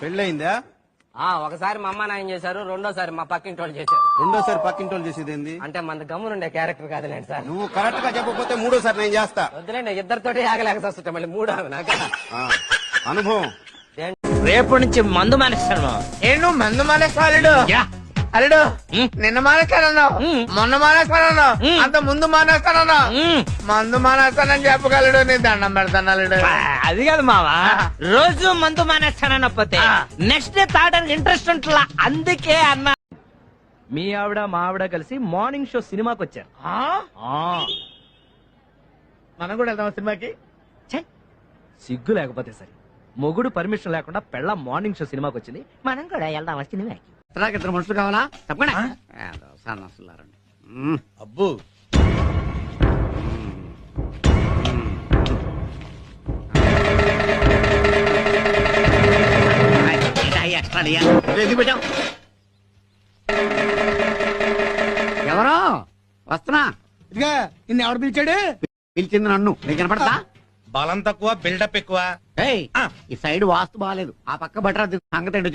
పెళ్ళయిందా? ఒకసారి మా అమ్మ నాయన చేశారు, రెండోసారి మా పక్కింటి వాళ్ళు చేశారు. రెండోసారి పక్కింటి వాళ్ళు చేసేది ఏంది? అంటే మన గమ్మునుండే క్యారెక్టర్ కాదులేండి సార్. నువ్వు కరెక్ట్ గా చెప్పకపోతే మూడోసారి నేను చేస్తా. వద్దులేండి, ఇద్దరితోటి ఆగలేక వస్తుంటా మళ్ళీ మూడు నాకు ఆ, అనుభవం. రేపటి నుంచి మందు మానేస్తాను. నేను మందు మానేస్తాడు అల్లుడు. నిన్న మానేస్తానన్నావు, మొన్న మానేస్తానన్నావు, అంత ముందు మానేస్తానన్నావు. మందు మానేస్తానని చెప్పగలడు. నీ దండం పెడతాను అల్లుడు. అది కాదు మావా, రోజు మందు మానేస్తానకపోతే నెక్స్ట్ డే తాగడానికి ఇంట్రెస్ట్ ఉంటుందా, అందుకే అన్నా. మీ ఆవిడ మా ఆవిడ కలిసి మార్నింగ్ షో సినిమాకి వచ్చారు. మనం కూడా వెళ్దాం సినిమాకి. సిగ్గు లేకపోతే సరే, మొగుడు పర్మిషన్ లేకుండా పెళ్ళ మార్నింగ్ షో సినిమాకి వచ్చింది, మనం కూడా వెళ్దాం సినిమాకి. ఇద్దరు మనుషులు కావాలా? తప్పకుండా సన్నసులారండి. అబ్బు ఎవరో వస్తున్నా. ఇదిగా నిన్ను ఎవరు పిలిచాడు? పిలిచింది నన్ను. నీకు కనపడతా? బలం తక్కువ బిల్డప్ ఎక్కువ. ఈ సైడ్ వాస్తు బాగాలేదు. ఆ పక్క బట్రా సంగతి ఏంటో